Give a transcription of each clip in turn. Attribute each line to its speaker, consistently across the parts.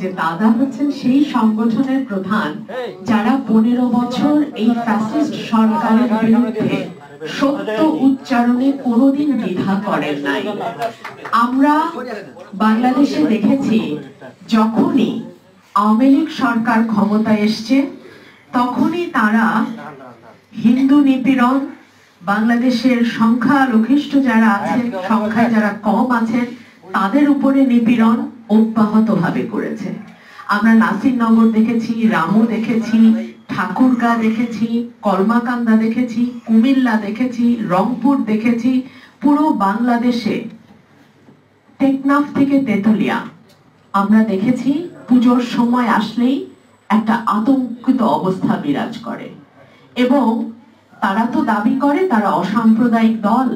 Speaker 1: যে দাদা হচ্ছেন সেই সংগঠনের প্রধান যারা 15 বছর এই ফ্যাসিস্ট সরকারের বিরুদ্ধে সত্য উচ্চারণে কোনোদিন দ্বিধা করেন নাই। আমরা বাংলাদেশে দেখেছি যখনই আওয়ামী লীগ সরকার ক্ষমতায় এসছে তখনই তারা হিন্দু নিপীড়ন, বাংলাদেশের সংখ্যালঘিষ্ঠ যারা আছেন, সংখ্যায় যারা কম আছেন তাদের উপরে নিপীড়ন অব্যাহতভাবে করেছে। আমরা নাসিরনগর দেখেছি, রামু দেখেছি, ঠাকুরগাঁ দেখেছি, কলমাকান্দা দেখেছি, কুমিল্লা দেখেছি, রংপুর দেখেছি। পুরো বাংলাদেশে টেকনাফ থেকে তেতুলিয়া আমরা দেখেছি পুজোর সময় আসলেই একটা আতঙ্কিত অবস্থা বিরাজ করে। এবং তারা তো দাবি করে তারা অসাম্প্রদায়িক দল,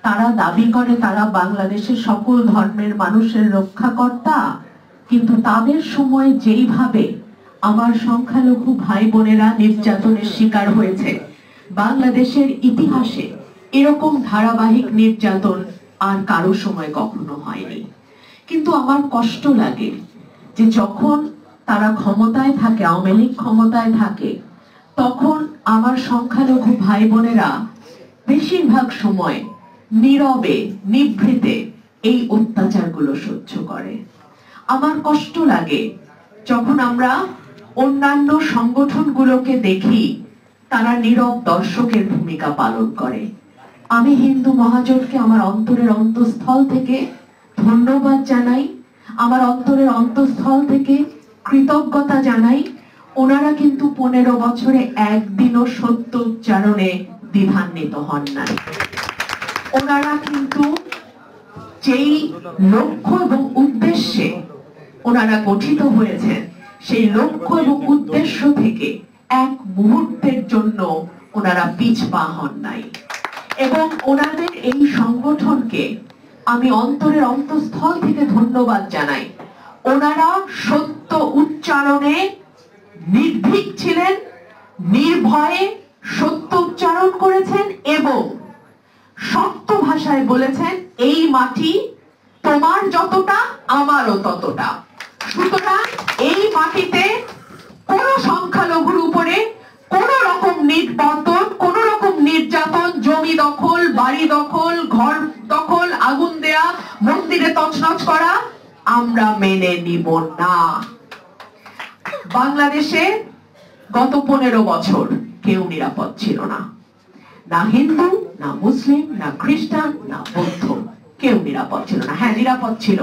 Speaker 1: তারা দাবি করে তারা বাংলাদেশের সকল ধর্মের মানুষের রক্ষাকর্তা, কিন্তু তাদের সময় যেইভাবে আমার সংখ্যালঘু ভাই বোনেরা নির্যাতনের শিকার হয়েছে, বাংলাদেশের ইতিহাসে এরকম ধারাবাহিক নির্যাতন আর কারো সময় কখনো হয়নি। কিন্তু আমার কষ্ট লাগে যে যখন তারা ক্ষমতায় থাকে, আওয়ামী লীগ ক্ষমতায় থাকে, তখন আমার সংখ্যালঘু ভাই বোনেরা বেশিরভাগ সময় নীরবে নিভৃতে এই অত্যাচারগুলো সহ্য করে। আমার কষ্ট লাগে যখন আমরা অন্যান্য সংগঠনগুলোকে দেখি তারা নীরব দর্শকের ভূমিকা পালন করে। আমি হিন্দু মহাজোটকে আমার অন্তরের অন্তঃস্থল থেকে ধন্যবাদ জানাই, আমার অন্তরের অন্তঃস্থল থেকে কৃতজ্ঞতা জানাই। ওনারা কিন্তু 15 বছরে একদিনও সত্য উচ্চারণে দ্বিধান্বিত হন নাই। ওনারা কিন্তু যেই লক্ষ্য এবং উদ্দেশ্যে ওনারা গঠিত হয়েছেন সেই লক্ষ্য এবং উদ্দেশ্য থেকে এক মুহূর্তের জন্য ওনারা পিছপা হন নাই। এবং ওনাদের এই সংগঠনকে আমি অন্তরের অন্তঃস্থল থেকে ধন্যবাদ জানাই। ওনারা সত্য উচ্চারণে নির্ভীক ছিলেন, নির্ভয়ে সত্য উচ্চারণ করেছেন এবং শক্ত ভাষায় বলেছেন এই মাটি তোমার যতটা আমারও ততটা। সুতরাং এই মাটিতে কোন সংখ্যালঘুর উপরে কোন রকম নির্যাতন, কোন রকম নির্যাতন, জমি দখল, বাড়ি দখল, ঘর দখল, আগুন দেয়া, মন্দিরে তছনছ করা আমরা মেনে নিব না। বাংলাদেশে গত 15 বছর কেউ নিরাপদ ছিল না, না হিন্দু, না মুসলিম, না খ্রিস্টান, না বৌদ্ধ, কেউ নিরাপদ ছিল না। হ্যাঁ, নিরাপদ ছিল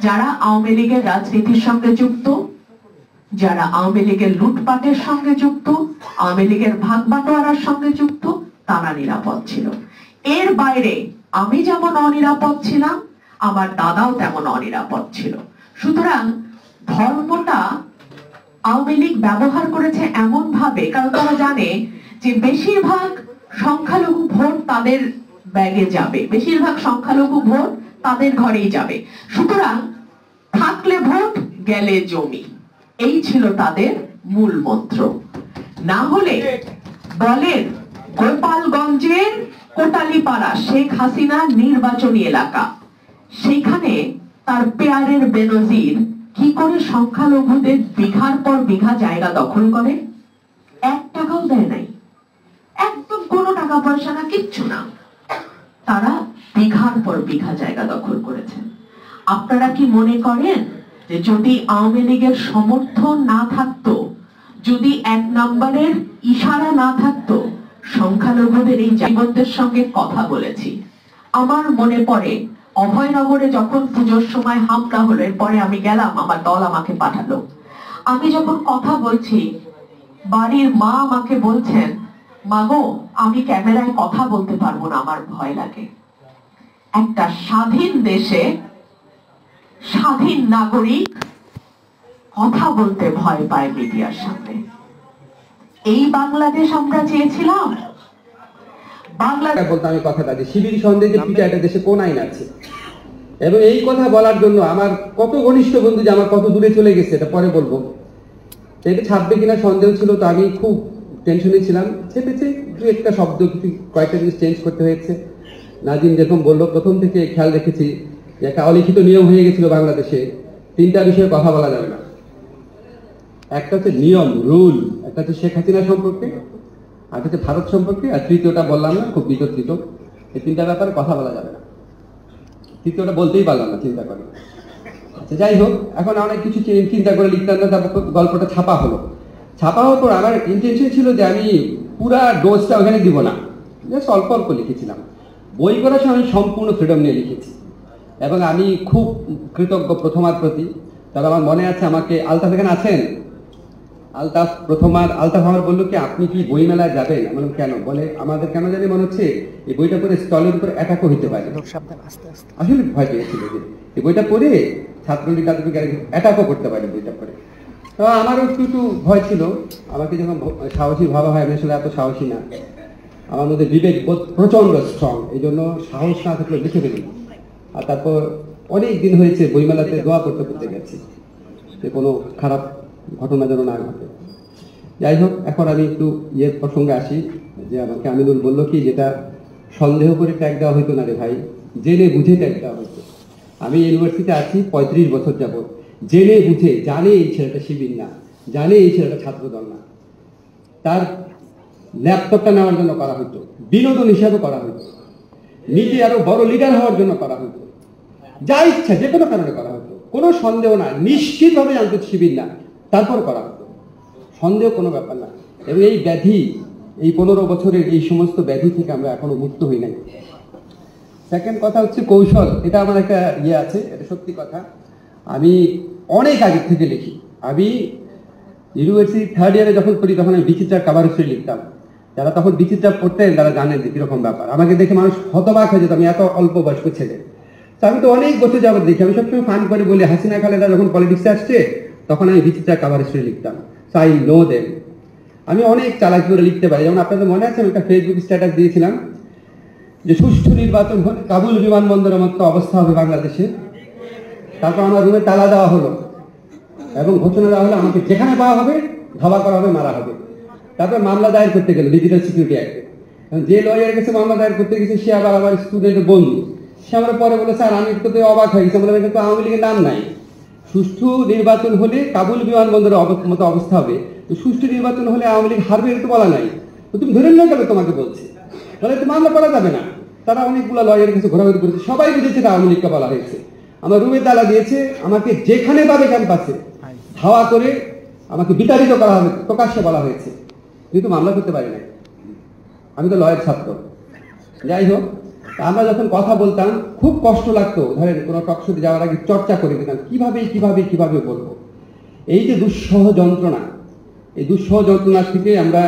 Speaker 1: যারা আওয়ামী লীগের রাজনীতির সঙ্গে যুক্ত, যারা আওয়ামী লীগের লুটপাটের সঙ্গে যুক্ত, আওয়ামী লীগের ভাগ বাটোয়ারার সঙ্গে যুক্ত, তারা নিরাপদ ছিল। এর বাইরে আমি যেমন অনিরাপদ ছিলাম, আমার দাদাও তেমন অনিরাপদ ছিল। সুতরাং ধর্মটা আওয়ামী লীগ ব্যবহার করেছে এমন ভাবে, কারণ তারা জানে যে বেশিরভাগ সংখ্যালঘু ভোট তাদের ব্যাগে যাবে, বেশিরভাগ সংখ্যালঘু ভোট তাদের ঘরেই যাবে। সুতরাং থাকলে ভোট, গেলে জমি, এই ছিল তাদের মূল মন্ত্র। না হলে বলেন গোপালগঞ্জের কোটালীপাড়া শেখ হাসিনার নির্বাচনী এলাকা, সেখানে তার পেয়ারের বেনজির কি করে সংখ্যালঘুদের বিঘার পর বিঘা জায়গা দখল করে, 1 টাকাও দেয় নাই, একদম কোনো টাকা পয়সা না, কিচ্ছু না, তারা বিঘার পর বিঘা জায়গা দখল করেছেন। আপনারা কি মনে করেন যে যদি আওয়ামী লীগের সমর্থন না থাকতো, যদি 1 নম্বরের ইশারা না থাকতো, সংখ্যালঘুদের এই জীবনদের সঙ্গে কথা বলেছি। আমার মনে পড়ে অভয়নগরে যখন পুজোর সময় হামলা হলো, এরপরে আমি গেলাম, আমার দল আমাকে পাঠালো। আমি যখন কথা বলছি, বাড়ির মা আমাকে বলছেন, মাগো আমি ক্যামেরায় কথা বলতে পারবো না, আমার ভয় লাগে। একটা স্বাধীন দেশে স্বাধীন নাগরিক কথা বলতে ভয় পায় মিডিয়ার সামনে। এই বাংলাদেশ আমরা চেয়েছিলাম।
Speaker 2: বলতে আমি কথাটা যে শিবির সন্দেহে পিটাটা দেশে কোন আইন আছে, এবং এই কথা বলার জন্য আমার কত ঘনিষ্ঠ বন্ধু যে আমার কত দূরে চলে গেছে এটা পরে বলবো, এটা ছাপবে কিনা সন্দেহ ছিল, তো আমি খুব টেনশনে ছিলাম। চেপেছে দু একটা শব্দ, কিছু কয়েকটা জিনিস চেঞ্জ করতে হয়েছে। নাজিম যেরকম বললো, প্রথম থেকে খেয়াল রেখেছি যে একটা অলিখিত নিয়ম হয়ে গেছিল বাংলাদেশে, 3টা বিষয়ে কথা বলা যাবে না। একটা হচ্ছে নিয়ম রুল, একটা হচ্ছে শেখ হাসিনা সম্পর্কে, আর হচ্ছে ভারত সম্পর্কে, আর তৃতীয়টা বললাম না, খুব বিতর্কিত। এই তিনটা ব্যাপারে কথা বলা যাবে না। তৃতীয়টা বলতেই পারলাম না, চিন্তা করে। আচ্ছা যাই হোক, এখন অনেক কিছু চিন্তা করে লিখতাম না, তারপর গল্পটা ছাপা হলো। ছাপা হওয়ার পর আমার ইন্টেনশন ছিল যে আমি পুরা ডোজটা ওখানে দিব না, জাস্ট অল্প অল্প লিখেছিলাম। বই করার সময় আমি সম্পূর্ণ ফ্রিডম নিয়ে লিখেছি এবং আমি খুব কৃতজ্ঞ প্রথমার প্রতি। তবে আমার মনে আছে, আমাকে আলতাফ এখানে আছেন, আলতাফ আমার বললো কি আপনি কি বই মেলায় যাবেন? আমি বললাম কেন? বলে আমাদের কেন জানি মনে হচ্ছে এই বইটা পড়ে স্টলের উপর অ্যাটাকও হইতে পারে। আসলে ভয় পেয়েছিল যে এই বইটা পড়ে ছাত্রলীগ অ্যাটাকও করতে পারে বইটা পড়ে। তো আমারও একটু ভয় ছিল। আমাকে যখন সাহসী ভাবা হয়, আমি আসলে এত সাহসী না, আমার মধ্যে বিবেক বোধ প্রচন্ড স্ট্রং, এই জন্য সাহস না থাকলে লিখে ফেলি। আর তারপর অনেক দিন হয়েছে বইমেলাতে দোয়া করতে গেছি যে কোনো খারাপ ঘটনা যেন না ঘটে। যাই হোক, এখন আমি একটু প্রসঙ্গে আসি, যে আমাকে আমিনুল বললো কি যেটা সন্দেহ করে ট্যাগ দেওয়া হইতো না রে ভাই, জেনে বুঝে ট্যাগ দেওয়া হইতো। আমি ইউনিভার্সিটিতে আছি 35 বছর যাবত, জেনে বুঝে, জানে এই ছেলেটা শিবির না, জানে এই ছেলেটা ছাত্রদল না, তার ল্যাপটপটা নেওয়ার জন্য করা হতো, বিনোদন হিসাবে করা হতো, নিজে আরো বড় লিডার হওয়ার জন্য করা হতো, যা ইচ্ছা যে কোনো কারণে করা হতো, কোনো সন্দেহ না, নিশ্চিতভাবে জানতো শিবির না, তারপর করা হতো, সন্দেহ কোনো ব্যাপার না। এবং এই ব্যাধি, এই 15 বছরের এই সমস্ত ব্যাধি থেকে আমরা এখনো মুক্ত হই নাই। সেকেন্ড কথা হচ্ছে কৌশল, এটা আমার একটা আছে, এটা সত্যি কথা। আমি অনেক আগে থেকে লিখি। আমি ইউনিভার্সিটি 3rd ইয়ারে যখন পড়ি তখন আমি বিচিত্রার কাভার স্টোরি লিখতাম। যারা তখন বিচিত্রা পড়তেন তারা জানেন যে কিরকম ব্যাপার। আমাকে দেখে মানুষ হতবাক হয়ে যেত, আমি এত অল্প বয়স্ক ছেলে। তো আমি তো অনেক বছর যাবত দেখি। আমি সবসময় ফান করে বলি, হাসিনা খালেদা যখন পলিটিক্সে আসছে তখন আমি বিচিত্রার কাভার স্টোরি লিখতাম। So I know them. আমি অনেক চালাকি করে লিখতে পারি। যেমন আপনাদের মনে আছে, আমি একটা ফেসবুক স্ট্যাটাস দিয়েছিলাম যে সুষ্ঠু নির্বাচন হলে কাবুল বিমানবন্দরের মতো অবস্থা হবে বাংলাদেশে। তারপর আমার রুমে তালা দেওয়া হলো এবং ঘোষণা দেওয়া হলো আমাকে যেখানে পাওয়া হবে ধাওয়া করা হবে, মারা হবে। তারপর মামলা দায়ের করতে গেল ডিজিটাল সিকিউরিটি অ্যাক্টে। যে লয়ার গেছে মামলা দায়ের করতে গেছে, সে আবার আমার স্টুডেন্টের বন্ধু। সে আমার পরে বলে, স্যার আমি তো অবাক হয়ে গেছি, বলে কিন্তু আওয়ামী লীগের নাম নাই। সুষ্ঠু নির্বাচন হলে কাবুল বিমানবন্দরের মতো অবস্থা হবে, সুষ্ঠু নির্বাচন হলে আওয়ামী লীগ হারবে, এটা তো বলা নাই। তো তুমি ধরে নিয়ে গেলে তোমাকে বলছে, তাহলে তো মামলা করা যাবে না। তারা অনেকগুলো লয়ারের কাছে ঘোরাঘুরি করেছে, সবাই বুঝেছে এটা আওয়ামী লীগকে বলা হয়েছে। আমার রুমে তালা দিয়েছে, আমাকে যেখানে পাবে ক্যাম্পাসে ধাওয়া করে আমাকে বিতাড়িত করা হবে, প্রকাশ্যে বলা হয়েছে, কিন্তু মামলা করতে পারি না। আমি তো লয়ের ছাত্র। যাই হোক, আমরা যখন কথা বলতাম খুব কষ্ট লাগতো। ধরেন কোনো টকশোতে যাওয়ার আগে চর্চা করে দিতাম কিভাবে বলবো। এই যে দুঃসহ যন্ত্রণা, এই দুঃসহ যন্ত্রণা থেকে আমরা